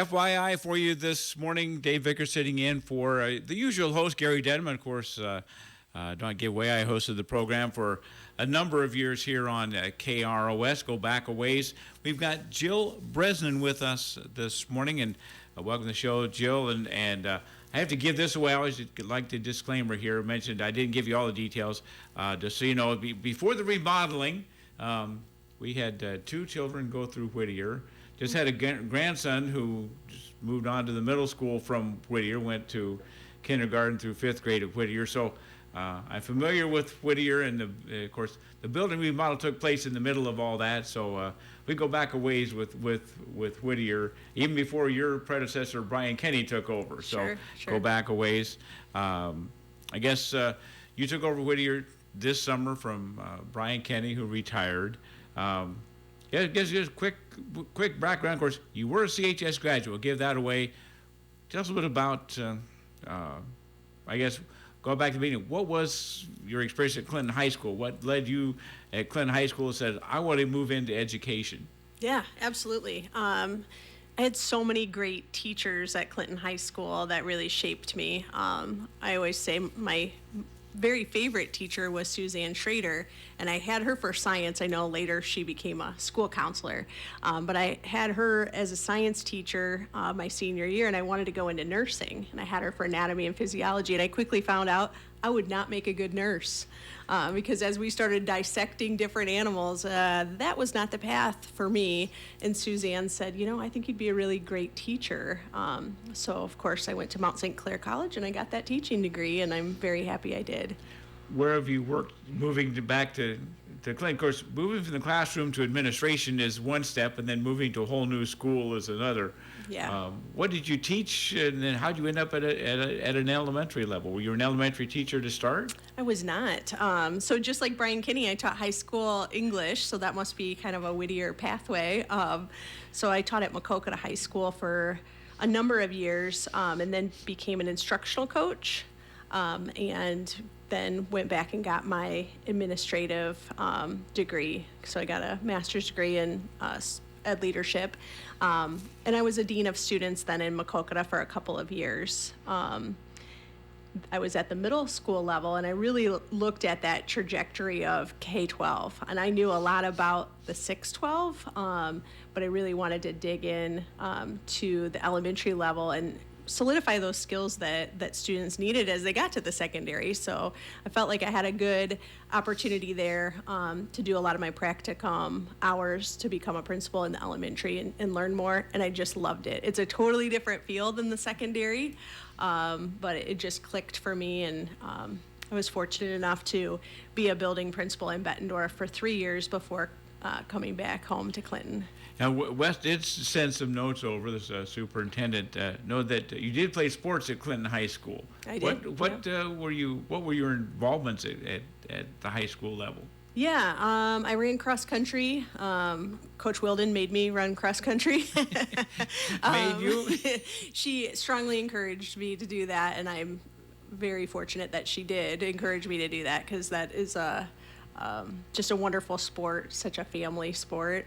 FYI for you this morning, Dave Vickers sitting in for the usual host, Gary Denman. Of course, don't give away, I hosted the program for a number of years here on KROS. Go back a ways. We've got Jill Bresnan with us this morning, and welcome to the show, Jill. And I have to give this away. I always like the disclaimer here. I mentioned I didn't give you all the details. Just so you know, before the remodeling, we had two children go through Whittier. Just had a grandson who just moved on to the middle school from Whittier, went to kindergarten through fifth grade at Whittier. So I'm familiar with Whittier, and of course the building remodel took place in the middle of all that. So we go back a ways with Whittier, even before your predecessor Brian Kenny took over. So Sure. Go back a ways. I guess you took over Whittier this summer from Brian Kenny, who retired. Yeah, just quick background. Of course, you were a CHS graduate. We'll give that away. Tell us a bit about, I guess, go back to the beginning. What was your experience at Clinton High School? What led you at Clinton High School and said, I want to move into education? Yeah, absolutely. I had so many great teachers at Clinton High School that really shaped me. I always say my very favorite teacher was Suzanne Schrader, and I had her for science. I know later she became a school counselor, but I had her as a science teacher my senior year, and I wanted to go into nursing, and I had her for anatomy and physiology, and I quickly found out I would not make a good nurse because as we started dissecting different animals, that was not the path for me. And Suzanne said, I think you'd be a really great teacher. So, of course, I went to Mount St. Clair College and I got that teaching degree, and I'm very happy I did. Where have you worked moving back to Clinton? Of course, moving from the classroom to administration is one step, and then moving to a whole new school is another. Yeah. What did you teach, and then how did you end up at an elementary level? Were you an elementary teacher to start? I was not. So just like Brian Kinney, I taught high school English, so that must be kind of a Whittier pathway. So I taught at Maquoketa High School for a number of years, and then became an instructional coach, and then went back and got my administrative degree. So I got a master's degree in ed leadership. And I was a dean of students then in Maquoketa for a couple of years. I was at the middle school level, and I really looked at that trajectory of K-12. And I knew a lot about the 6-12, but I really wanted to dig in to the elementary level and solidify those skills that students needed as they got to the secondary. So I felt like I had a good opportunity there to do a lot of my practicum hours to become a principal in the elementary and learn more, and I just loved it. It's a totally different field than the secondary, but it just clicked for me, and I was fortunate enough to be a building principal in Bettendorf for 3 years before coming back home to Clinton. Now, Wes did send some notes over, this superintendent. Know that you did play sports at Clinton High School. I did. What were your involvements at the high school level? Yeah, I ran cross country. Coach Wilden made me run cross country. Made you? She strongly encouraged me to do that, and I'm very fortunate that she did encourage me to do that, because that is just a wonderful sport, such a family sport,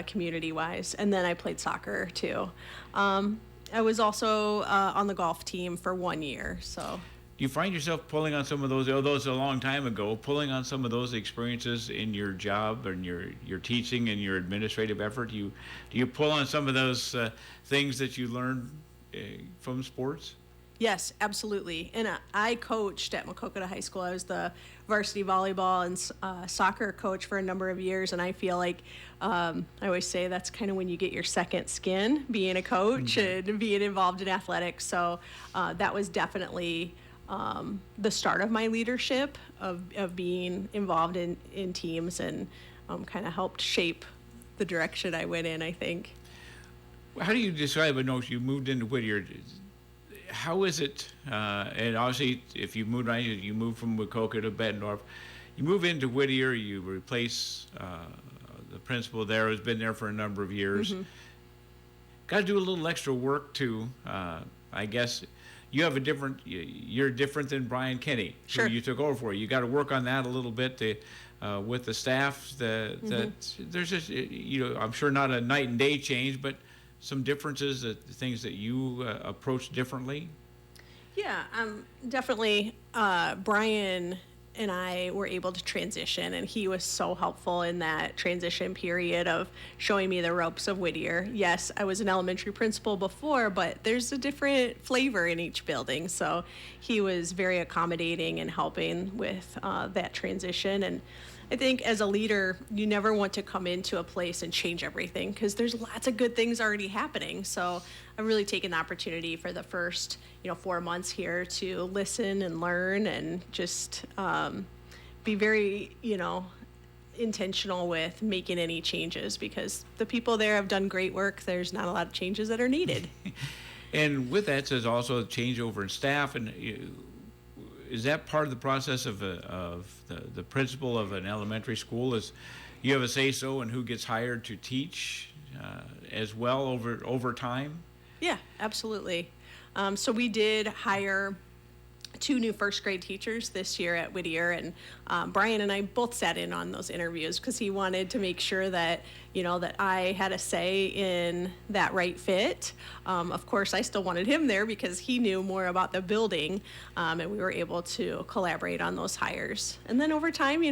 community-wise. And then I played soccer too. I was also on the golf team for 1 year. So. Do you find yourself pulling on some of those, although it's a long time ago, pulling on some of those experiences in your job and your teaching and your administrative effort? Do you pull on some of those things that you learned from sports? Yes, absolutely. And I coached at Maquoketa High School. I was the varsity volleyball and soccer coach for a number of years, and I feel like I always say that's kind of when you get your second skin, being a coach and being involved in athletics. So that was definitely the start of my leadership of being involved in teams, and kind of helped shape the direction I went in, I think. How do you describe it? No, you moved into Whittier. How is it, and obviously if you moved around, you move from Maquoketa to Bettendorf, you move into Whittier, you replace the principal there who's been there for a number of years. Got to do a little extra work to, I guess, you're different than Brian Kenny, Sure. who you took over for. You got to work on that a little bit with the staff. That there's just, I'm sure not a night and day change, but some differences, things that you approach differently? Yeah, definitely. Brian and I were able to transition, and he was so helpful in that transition period of showing me the ropes of Whittier. Yes, I was an elementary principal before, but there's a different flavor in each building. So he was very accommodating and helping with that transition. And I think as a leader, you never want to come into a place and change everything because there's lots of good things already happening. So I've really taken the opportunity for the first, 4 months here to listen and learn and just be very, intentional with making any changes because the people there have done great work. There's not a lot of changes that are needed. And with that says also changeover in staff, and is that part of the process of the principal of an elementary school? Is you have a say-so in who gets hired to teach as well over time? Yeah, absolutely. So we did hire 2 new first grade teachers this year at Whittier, and Brian and I both sat in on those interviews because he wanted to make sure that that I had a say in that right fit. Of course, I still wanted him there because he knew more about the building, and we were able to collaborate on those hires. And then over time,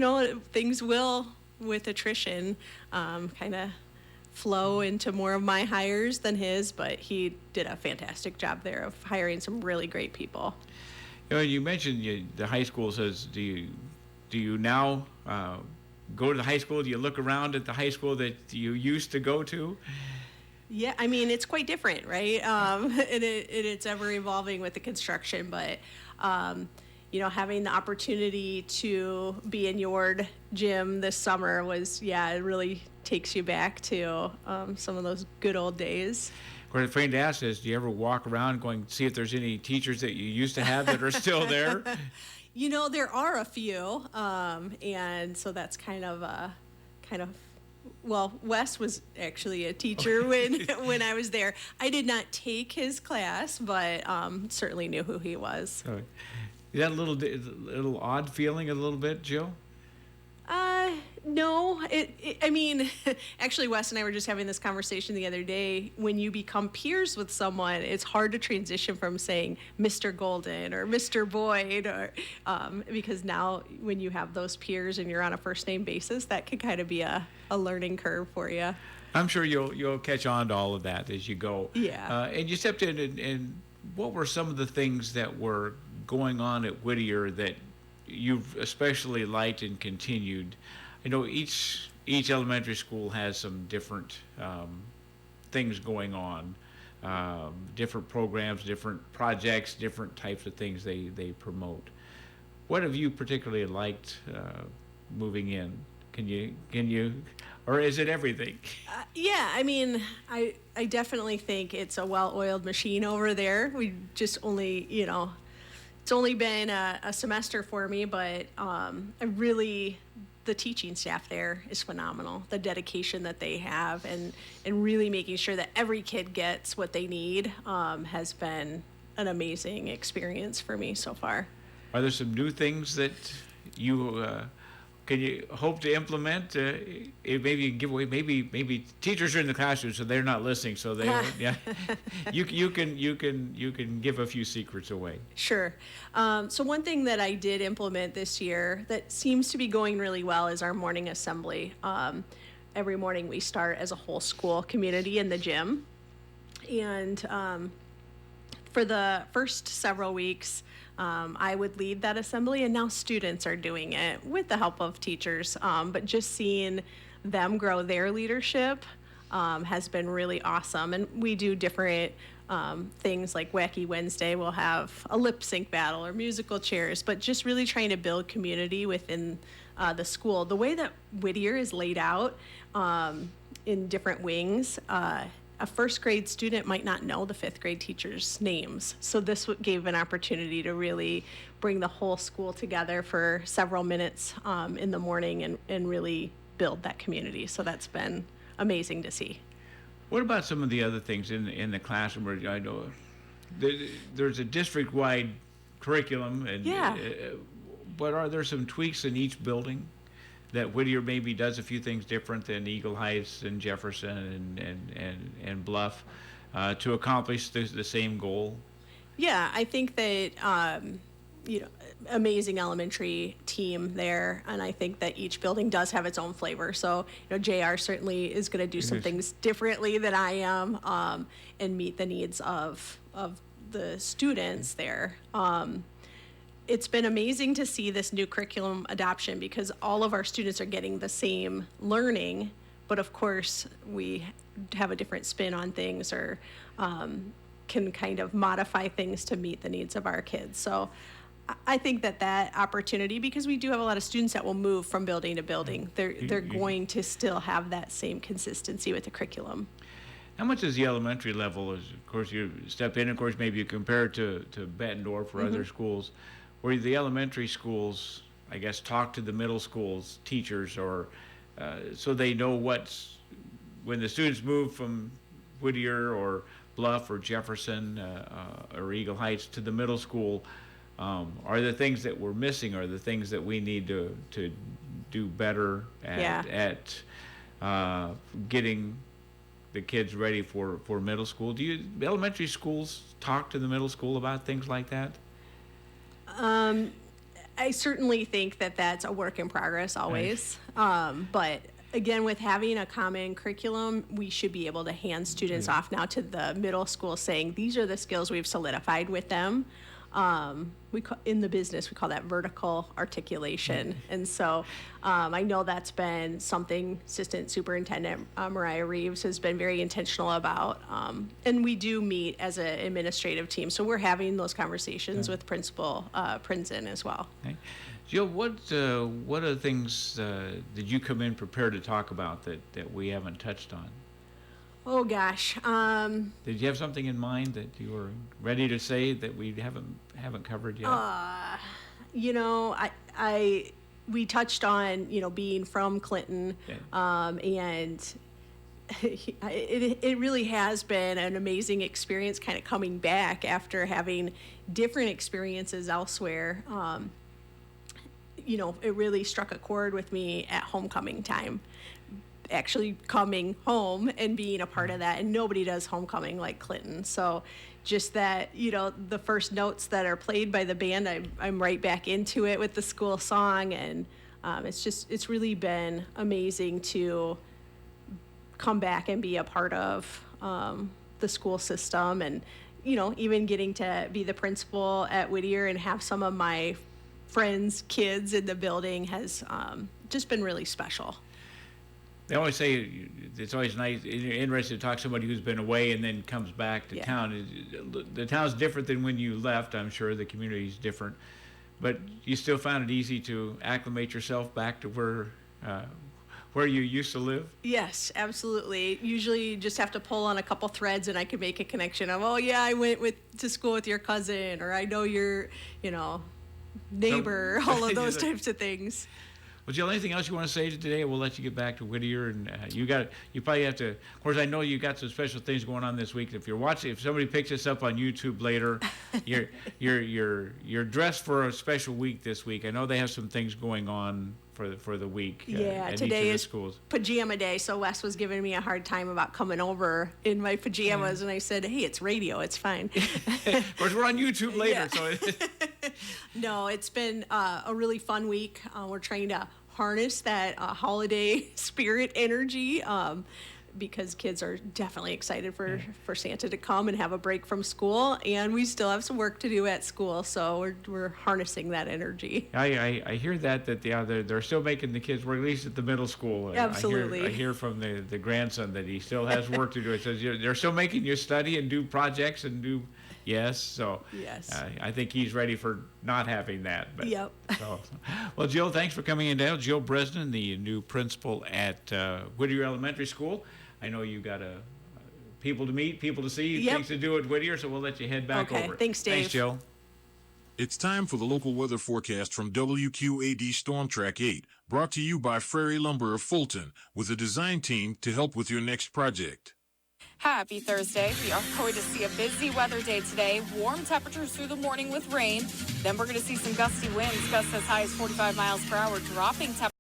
things will, with attrition, kind of flow into more of my hires than his, but he did a fantastic job there of hiring some really great people. You mentioned the high school says, do you now go to the high school? Do you look around at the high school that you used to go to? Yeah, I mean, it's quite different, right? And it's ever evolving with the construction, but having the opportunity to be in your gym this summer was, it really takes you back to some of those good old days. What I'm afraid to ask is, do you ever walk around going to see if there's any teachers that you used to have that are still there? There are a few, and so that's well, Wes was actually a teacher when I was there. I did not take his class, but certainly knew who he was. Is that a little odd feeling a little bit, Jill? No, I mean, actually, Wes and I were just having this conversation the other day. When you become peers with someone, it's hard to transition from saying Mr. Golden or Mr. Boyd, or because now when you have those peers and you're on a first name basis, that can kind of be a learning curve for you. I'm sure you'll catch on to all of that as you go. Yeah. And you stepped in, and what were some of the things that were going on at Whittier that you've especially liked and continued? I know each elementary school has some different things going on, different programs, different projects, different types of things they promote. What have you particularly liked moving in? Can you, or is it everything? Yeah, I mean, I definitely think it's a well-oiled machine over there. We just only, it's only been a semester for me, but the teaching staff there is phenomenal. The dedication that they have and really making sure that every kid gets what they need has been an amazing experience for me so far. Are there some new things that you can you hope to implement? Maybe you can give away. Maybe teachers are in the classroom, so they're not listening. So they, yeah, you can give a few secrets away. Sure. So one thing that I did implement this year that seems to be going really well is our morning assembly. Every morning we start as a whole school community in the gym, and for the first several weeks, I would lead that assembly, and now students are doing it with the help of teachers. But just seeing them grow their leadership has been really awesome. And we do different things like Wacky Wednesday. We'll have a lip sync battle or musical chairs, but just really trying to build community within the school. The way that Whittier is laid out in different wings, a first grade student might not know the fifth grade teachers' names. So this gave an opportunity to really bring the whole school together for several minutes in the morning and really build that community. So that's been amazing to see. What about some of the other things in the classroom where I know there's a district-wide curriculum, and Yeah. But are there some tweaks in each building that Whittier maybe does a few things different than Eagle Heights and Jefferson and Bluff? to accomplish the same goal? Yeah, I think that amazing elementary team there, and I think that each building does have its own flavor. So JR certainly is going to do some things differently than I am, and meet the needs of the students there. It's been amazing to see this new curriculum adoption because all of our students are getting the same learning, but of course we have a different spin on things, or can kind of modify things to meet the needs of our kids. So I think that opportunity, because we do have a lot of students that will move from building to building, they're going to still have that same consistency with the curriculum. How much is the elementary level? Of course, you step in, of course, maybe you compare it to Bettendorf or other schools, where the elementary schools, I guess, talk to the middle schools teachers, or so they know when the students move from Whittier or Bluff or Jefferson or Eagle Heights to the middle school, are the things that we're missing, are the things that we need to do better at getting the kids ready for middle school? Do elementary schools talk to the middle school about things like that? I certainly think that that's a work in progress always. But again, with having a common curriculum, we should be able to hand students off now to the middle school saying, these are the skills we've solidified with them. In the business, we call that vertical articulation. And so I know that's been something Assistant Superintendent Mariah Reeves has been very intentional about. And we do meet as an administrative team. So we're having those conversations with Principal Bresnan as well. Okay. Jill, what are the things did you come in prepared to talk about that we haven't touched on? Oh gosh. Did you have something in mind that you were ready to say that we haven't covered yet? We touched on being from Clinton, and it really has been an amazing experience, kind of coming back after having different experiences elsewhere. It really struck a chord with me at homecoming time. Actually coming home and being a part of that, and nobody does homecoming like Clinton. So just that, the first notes that are played by the band, I'm right back into it with the school song, and it's really been amazing to come back and be a part of the school system, and even getting to be the principal at Whittier and have some of my friends' kids in the building has just been really special. They always say it's always nice, interesting to talk to somebody who's been away and then comes back to town. The town's different than when you left, I'm sure. The community's different. But you still found it easy to acclimate yourself back to where you used to live? Yes, absolutely. Usually you just have to pull on a couple threads and I can make a connection of, oh yeah, I went to school with your cousin, or I know your, neighbor, all of those types of things. Well, Jill, anything else you want to say today? We'll let you get back to Whittier, and you probably have to. Of course, I know you got some special things going on this week. If you're watching, if somebody picks this up on YouTube later, you're dressed for a special week this week. I know they have some things going on for the week. At today each of the is schools. Pajama day, so Wes was giving me a hard time about coming over in my pajamas, and I said, "Hey, it's radio, it's fine." Of course, we're on YouTube later, so. No, it's been a really fun week. We're trying to harness that holiday spirit energy, because kids are definitely excited for Santa to come and have a break from school, and we still have some work to do at school, so we're harnessing that energy. I hear that they're still making the kids work, at least at the middle school. Absolutely. I hear from the grandson that he still has work to do. He says they're still making you study and do projects and do. Yes, so yes. I think he's ready for not having that. But, yep. Well, Jill, thanks for coming in today. Jill Bresnan, the new principal at Whittier Elementary School. I know you got people to meet, people to see, things to do at Whittier, so we'll let you head back over. Thanks, Dave. Thanks, Jill. It's time for the local weather forecast from WQAD Storm Track 8, brought to you by Frary Lumber of Fulton, with a design team to help with your next project. Happy Thursday. We are going to see a busy weather day today. Warm temperatures through the morning with rain. Then we're going to see some gusty winds, gusts as high as 45 miles per hour, dropping temperatures.